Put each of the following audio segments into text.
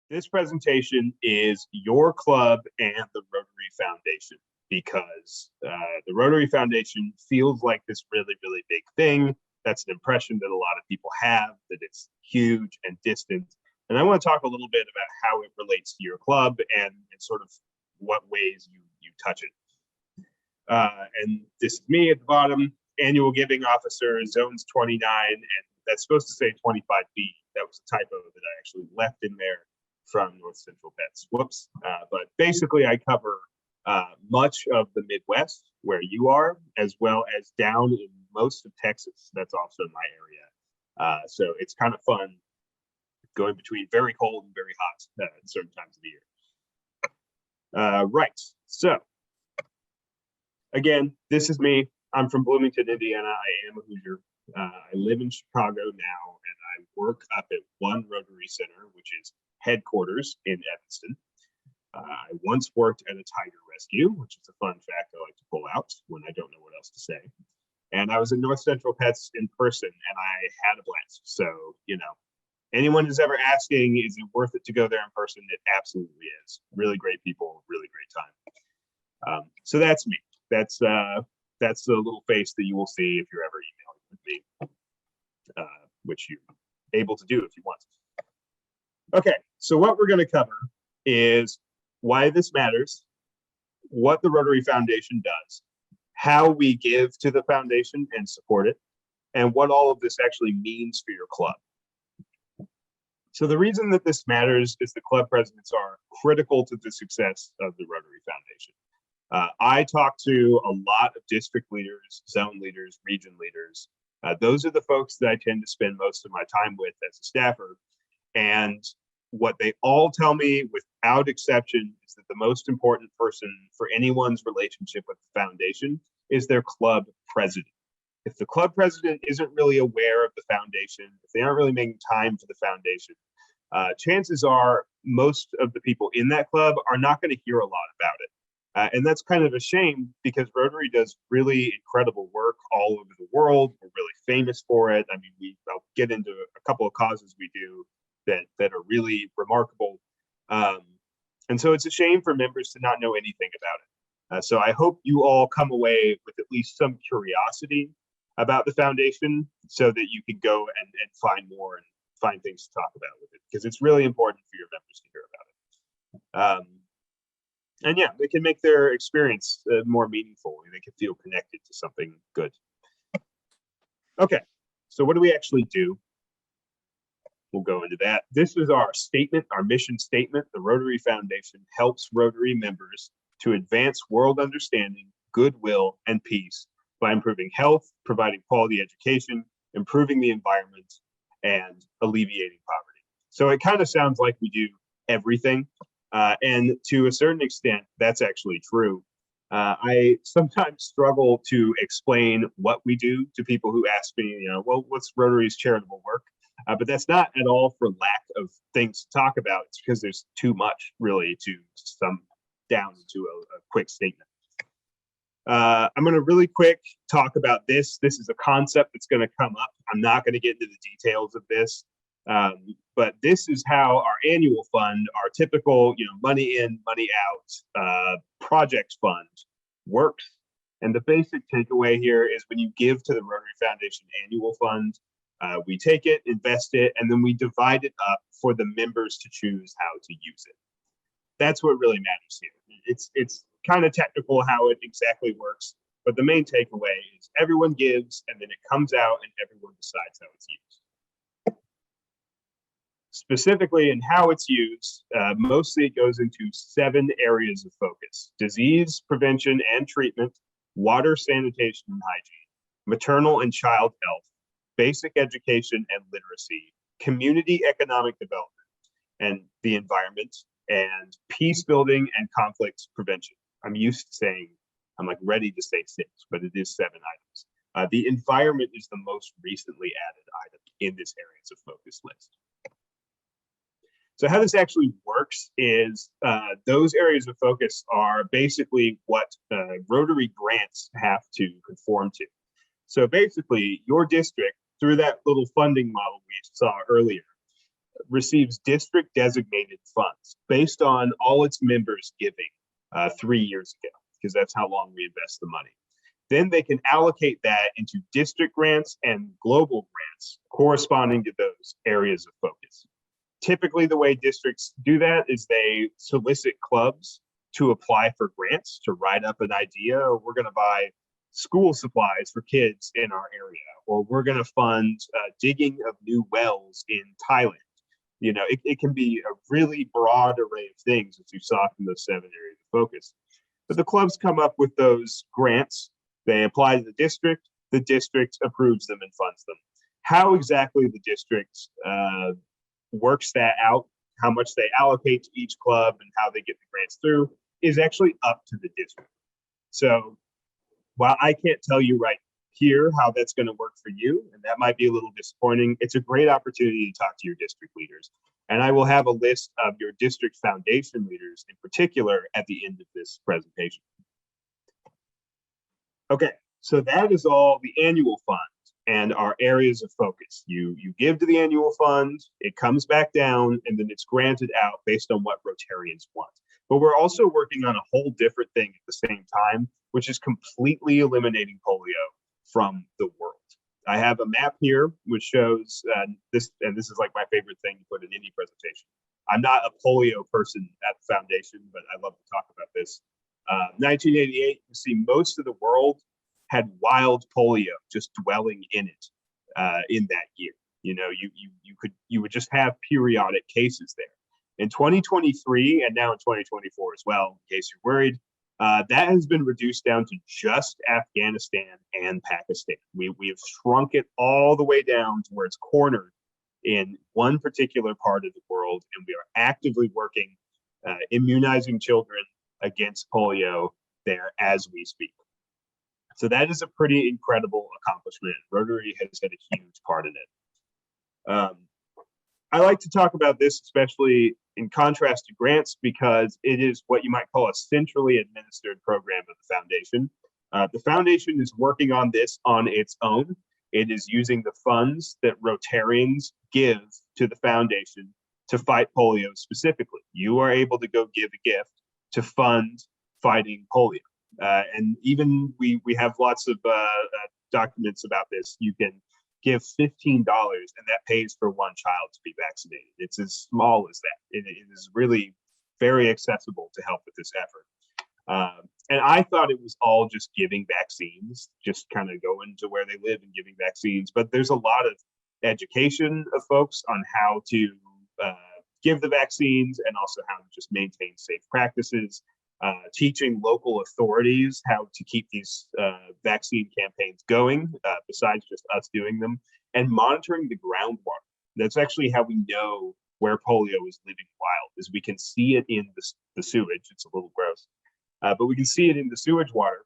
This presentation is your club and the Rotary Foundation, because the Rotary Foundation feels like this really, really big thing. That's an impression that a lot of people have, that it's huge and distant. And I want to talk a little bit about how it relates to your club and sort of what ways you touch it. And this is me at the bottom, annual giving officer, zones 29, and that's supposed to say 25B. That was a typo that I actually left in there from North Central Pets. Whoops. But basically, I cover much of the Midwest, where you are, as well as down in most of Texas. That's also my area. So it's kind of fun going between very cold and very hot at certain times of the year. Right. So again, this is me. I'm from Bloomington, Indiana. I am a Hoosier. I live in Chicago now, and I work up at one Rotary Center, which is headquarters in Evanston. I once worked at a tiger rescue, which is a fun fact I like to pull out when I don't know what else to say. And I was at North Central Pets in person, and I had a blast. So, anyone who's ever asking, is it worth it to go there in person? It absolutely is. Really great people, really great time. So that's me. That's the little face that you will see if you're ever emailing with me, which you're able to do if you want. Okay, so what we're going to cover is why this matters, what the Rotary Foundation does, how we give to the foundation and support it, and what all of this actually means for your club. So the reason that this matters is the club presidents are critical to the success of the Rotary Foundation. I talk to a lot of district leaders, zone leaders, region leaders. Those are the folks that I tend to spend most of my time with as a staffer. And what they all tell me without exception is that the most important person for anyone's relationship with the foundation is their club president. If the club president isn't really aware of the foundation, if they aren't really making time for the foundation, chances are most of the people in that club are not going to hear a lot about it. And that's kind of a shame, because Rotary does really incredible work all over the world. We're really famous for it. I mean, I'll get into a couple of causes we do that are really remarkable. And so it's a shame for members to not know anything about it. So I hope you all come away with at least some curiosity about the foundation, so that you can go and find more and find things to talk about with it, because it's really important for your members to hear about it. And yeah, they can make their experience more meaningful. They can feel connected to something good. Okay, so what do we actually do? We'll go into that. This is our statement, our mission statement. The Rotary Foundation helps Rotary members to advance world understanding, goodwill, and peace by improving health, providing quality education, improving the environment, and alleviating poverty. So it kind of sounds like we do everything. And to a certain extent, that's actually true. I sometimes struggle to explain what we do to people who ask me, well, what's Rotary's charitable work? But that's not at all for lack of things to talk about. It's because there's too much really to sum down into a quick statement. I'm going to really quick talk about this. This is a concept that's going to come up. I'm not going to get into the details of this. But this is how our annual fund, our typical, money in, money out project fund works. And the basic takeaway here is when you give to the Rotary Foundation annual fund, we take it, invest it, and then we divide it up for the members to choose how to use it. That's what really matters here. It's kind of technical how it exactly works, but the main takeaway is everyone gives, and then it comes out and everyone decides how it's used. Specifically in how it's used, mostly it goes into 7 areas of focus: disease prevention and treatment, water, sanitation and hygiene, maternal and child health, basic education and literacy, community economic development, and the environment, and peace building and conflict prevention. I'm used to saying, I'm like ready to say 6, but it is 7 items. The environment is the most recently added item in this areas of focus list. So how this actually works is those areas of focus are basically what Rotary grants have to conform to. So basically your district, through that little funding model we saw earlier, receives district designated funds based on all its members giving 3 years ago, because that's how long we invest the money. Then they can allocate that into district grants and global grants corresponding to those areas of focus. Typically, the way districts do that is they solicit clubs to apply for grants to write up an idea. Or we're going to buy school supplies for kids in our area, or we're going to fund digging of new wells in Thailand. You know, it can be a really broad array of things, as you saw from those 7 areas of focus. But the clubs come up with those grants. They apply to the district approves them and funds them. How exactly the district works that out, how much they allocate to each club and how they get the grants through is actually up to the district. So while I can't tell you right here how that's going to work for you, and that might be a little disappointing, it's a great opportunity to talk to your district leaders. And I will have a list of your district foundation leaders in particular at the end of this presentation. Okay, so that is all the annual fund and our areas of focus. You give to the annual fund, it comes back down, and then it's granted out based on what Rotarians want. But we're also working on a whole different thing at the same time, which is completely eliminating polio from the world. I have a map here which shows this, and this is like my favorite thing to put in any presentation. I'm not a polio person at the foundation, but I love to talk about this. 1988, you see most of the world had wild polio just dwelling in it in that year. You know, you would just have periodic cases there. In 2023 and now in 2024 as well, in case you're worried, that has been reduced down to just Afghanistan and Pakistan. We have shrunk it all the way down to where it's cornered in one particular part of the world, and we are actively working immunizing children against polio there as we speak. So that is a pretty incredible accomplishment. Rotary has had a huge part in it. I like to talk about this, especially in contrast to grants, because it is what you might call a centrally administered program of the foundation. The foundation is working on this on its own. It is using the funds that Rotarians give to the foundation to fight polio specifically. You are able to go give a gift to fund fighting polio. And even we have lots of documents about this. You can give $15 and that pays for one child to be vaccinated. It's as small as that. It is really very accessible to help with this effort. And I thought it was all just giving vaccines, just kind of going to where they live and giving vaccines. But there's a lot of education of folks on how to give the vaccines and also how to just maintain safe practices. Teaching local authorities how to keep these vaccine campaigns going, besides just us doing them, and monitoring the groundwater. That's actually how we know where polio is living wild, is we can see it in the sewage. It's a little gross, but we can see it in the sewage water,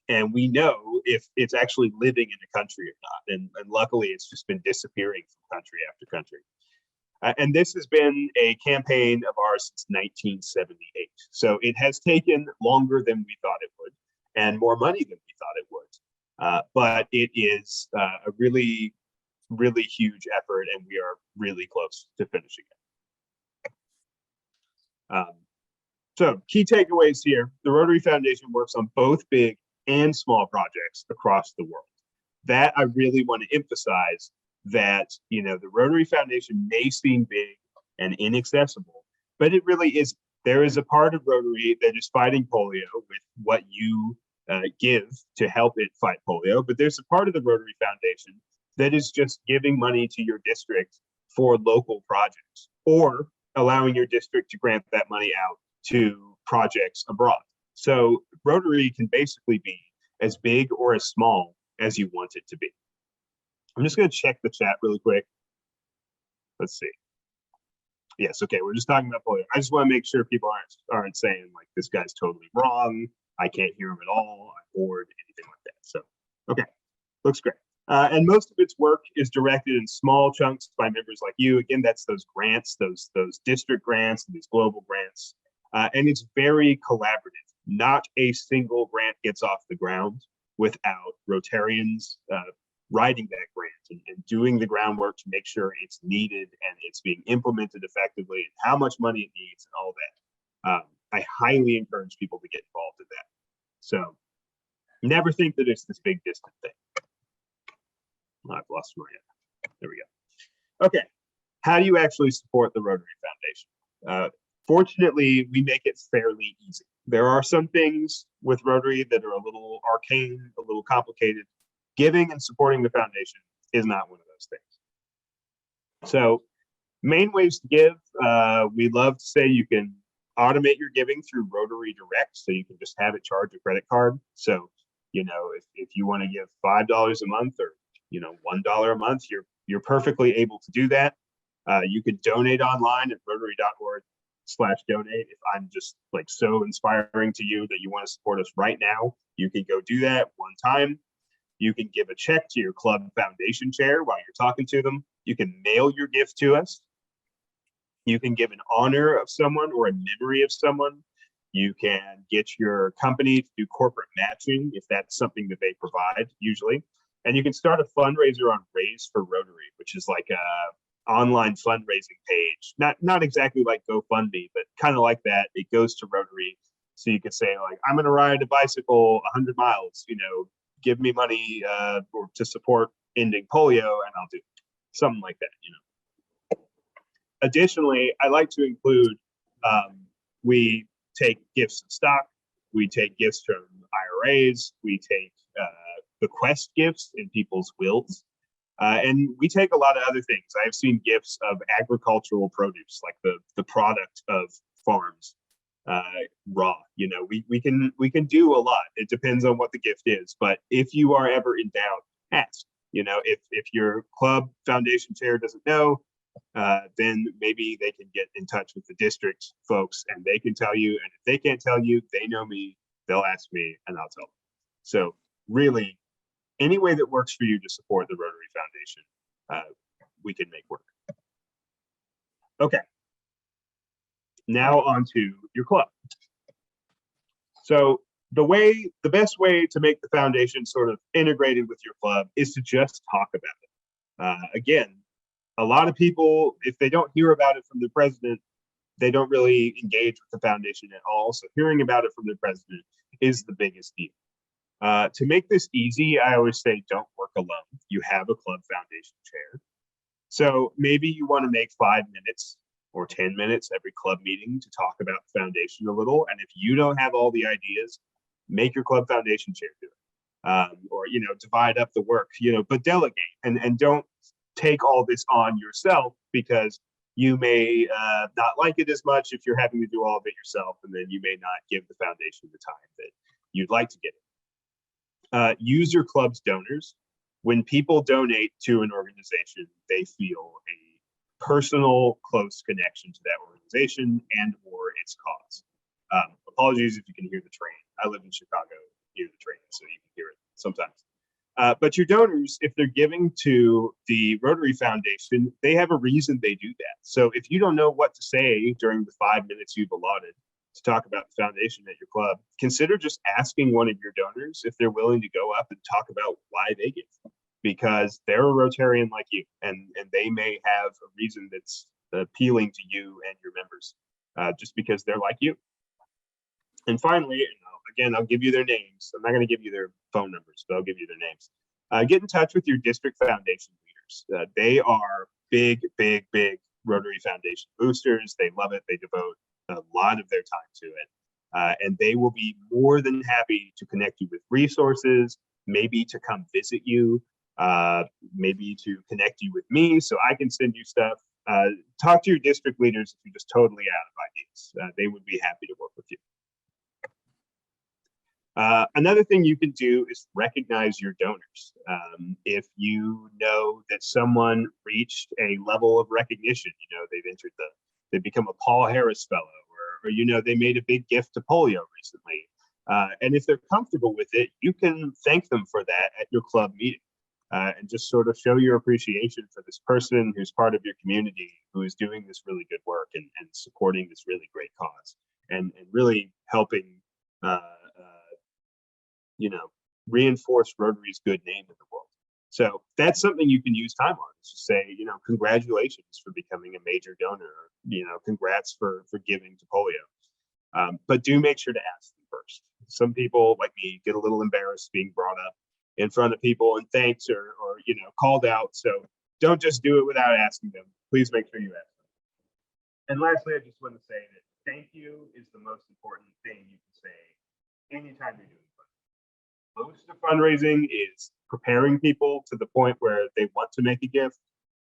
and we know if it's actually living in the country or not. And luckily, it's just been disappearing from country after country. And this has been a campaign of ours since 1978. So it has taken longer than we thought it would and more money than we thought it would. But it is a really, really huge effort, and we are really close to finishing it. So key takeaways here. The Rotary Foundation works on both big and small projects across the world. That I really want to emphasize, that, you know, the Rotary Foundation may seem big and inaccessible, but it really is. There is a part of Rotary that is fighting polio with what you give to help it fight polio, but there's a part of the Rotary Foundation that is just giving money to your district for local projects, or allowing your district to grant that money out to projects abroad. So Rotary can basically be as big or as small as you want it to be. I'm just going to check the chat really quick. Let's see. Yes, okay, we're just talking about polio. I just want to make sure people aren't saying like this guy's totally wrong, I can't hear him at all, I'm bored, anything like that. So, okay, looks great. And most of its work is directed in small chunks by members like you. Again, that's those grants, those district grants and these global grants. And it's very collaborative. Not a single grant gets off the ground without Rotarians writing that grant and doing the groundwork to make sure it's needed and it's being implemented effectively and how much money it needs and all that. I highly encourage people to get involved in that. So never think that it's this big distant thing. I've lost my, there we go. Okay, how do you actually support the Rotary Foundation? Fortunately, we make it fairly easy. There are some things with Rotary that are a little arcane, a little complicated. Giving and supporting the foundation is not one of those things. So main ways to give, we love to say you can automate your giving through Rotary Direct, so you can just have it charge a credit card. So, you know, if you want to give $5 a month or, you know, $1 a month, you're perfectly able to do that. You can donate online at rotary.org/donate. If I'm just like so inspiring to you that you want to support us right now, you can go do that one time. You can give a check to your club foundation chair while you're talking to them. You can mail your gift to us. You can give an honor of someone or a memory of someone. You can get your company to do corporate matching if that's something that they provide usually. And you can start a fundraiser on Raise for Rotary, which is like a online fundraising page. Not exactly like GoFundMe, but kind of like that. It goes to Rotary. So you could say like, I'm going to ride a bicycle 100 miles, you know, give me money or to support ending polio, and I'll do something like that, you know. Additionally, I like to include, we take gifts in stock, we take gifts from IRAs, we take bequest gifts in people's wills, and we take a lot of other things. I've seen gifts of agricultural produce, like the product of farms, raw. You know, we can do a lot. It depends on what the gift is, but if you are ever in doubt, ask. You know, if your club foundation chair doesn't know, then maybe they can get in touch with the district folks and they can tell you. And if they can't tell you, they know me, they'll ask me and I'll tell them. So really, any way that works for you to support the Rotary Foundation, we can make work. Okay. Now on to your club. So the best way to make the foundation sort of integrated with your club is to just talk about it. Again, a lot of people, if they don't hear about it from the president, they don't really engage with the foundation at all. So hearing about it from the president is the biggest deal. To make this easy, I always say don't work alone. You have a club foundation chair. So maybe you want to make 5 minutes or 10 minutes every club meeting to talk about the foundation a little. And if you don't have all the ideas, make your club foundation chair do it. Or, you know, divide up the work, you know, but delegate and don't take all this on yourself, because you may not like it as much if you're having to do all of it yourself, and then you may not give the foundation the time that you'd like to give it. Use your club's donors. When people donate to an organization, they feel a personal, close connection to that organization and or its cause. Apologies if you can hear the train. I live in Chicago near the train, so you can hear it sometimes. But your donors, if they're giving to the Rotary Foundation, they have a reason they do that. So if you don't know what to say during the 5 minutes you've allotted to talk about the foundation at your club, consider just asking one of your donors if they're willing to go up and talk about why they give, because they're a Rotarian like you, and they may have a reason that's appealing to you and your members, just because they're like you. And finally, again, I'll give you their names. I'm not going to give you their phone numbers, but I'll give you their names. Get in touch with your district foundation leaders. They are big Rotary Foundation boosters. They love it. They devote a lot of their time to it. And they will be more than happy to connect you with resources, maybe to come visit you, maybe to connect you with me so I can send you stuff. Talk to your district leaders if you're just totally out of ideas. They would be happy to work with you. Another thing you can do is recognize your donors. If you know that someone reached a level of recognition, you know, they've become a Paul Harris Fellow, or you know, they made a big gift to polio recently. And if they're comfortable with it, you can thank them for that at your club meeting, and just sort of show your appreciation for this person who's part of your community, who is doing this really good work and supporting this really great cause, and really helping you know, reinforce Rotary's good name in the world. So that's something you can use time on. Just say, congratulations for becoming a major donor. Congrats for giving to polio. But do make sure to ask them first. Some people, like me, get a little embarrassed being brought up in front of people and thanked or called out. So don't just do it without asking them. Please make sure you ask them. And lastly, I just want to say that thank you is the most important thing you can say anytime you're doing fundraising. Most of fundraising is preparing people to the point where they want to make a gift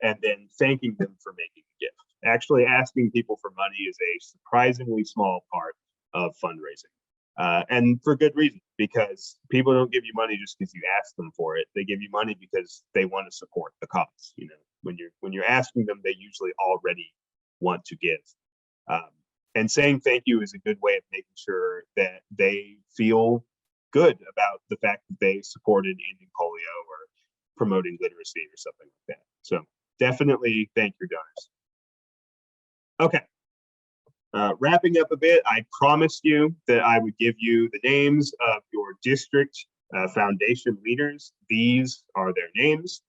and then thanking them for making a gift. Actually asking people for money is a surprisingly small part of fundraising. And for good reason, because people don't give you money just because you ask them for it. They give you money because they want to support the cause. When you're asking them, they usually already want to give. And saying thank you is a good way of making sure that they feel good about the fact that they supported ending polio or promoting literacy or something like that. So definitely thank your donors. Okay. Wrapping up a bit, I promised you that I would give you the names of your district foundation leaders. These are their names.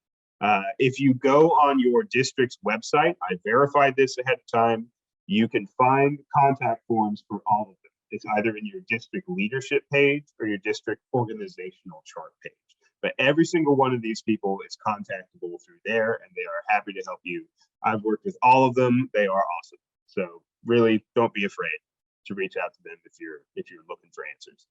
If you go on your district's website, I verified this ahead of time, you can find contact forms for all of them. It's either in your district leadership page or your district organizational chart page. But every single one of these people is contactable through there, and they are happy to help you. I've worked with all of them. They are awesome. So really don't be afraid to reach out to them if you're looking for answers.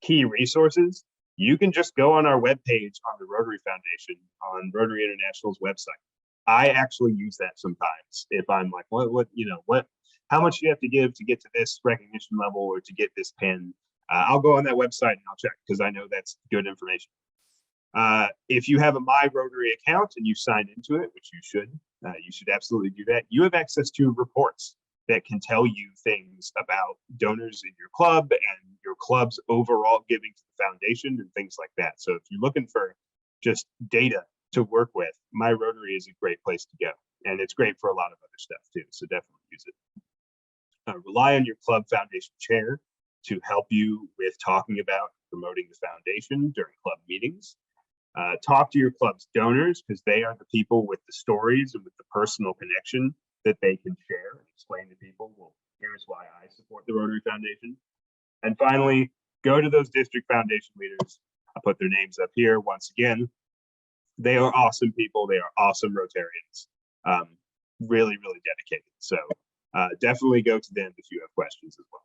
Key resources. You can just go on our webpage on the Rotary Foundation on Rotary International's website. I actually use that sometimes if I'm like, how much do you have to give to get to this recognition level or to get this pin? I'll go on that website and I'll check because I know that's good information. If you have a My Rotary account and you signed into it, which you should absolutely do that. You have access to reports that can tell you things about donors in your club and your club's overall giving to the foundation and things like that. So if you're looking for just data to work with, My Rotary is a great place to go. And it's great for a lot of other stuff too. So definitely use it. Rely on your club foundation chair to help you with talking about promoting the foundation during club meetings. Talk to your club's donors because they are the people with the stories and with the personal connection that they can share and explain to people, well, here's why I support the Rotary Foundation. And finally, go to those district foundation leaders. I'll put their names up here once again. They are awesome people. They are awesome Rotarians. Really, really dedicated. So definitely go to them if you have questions as well.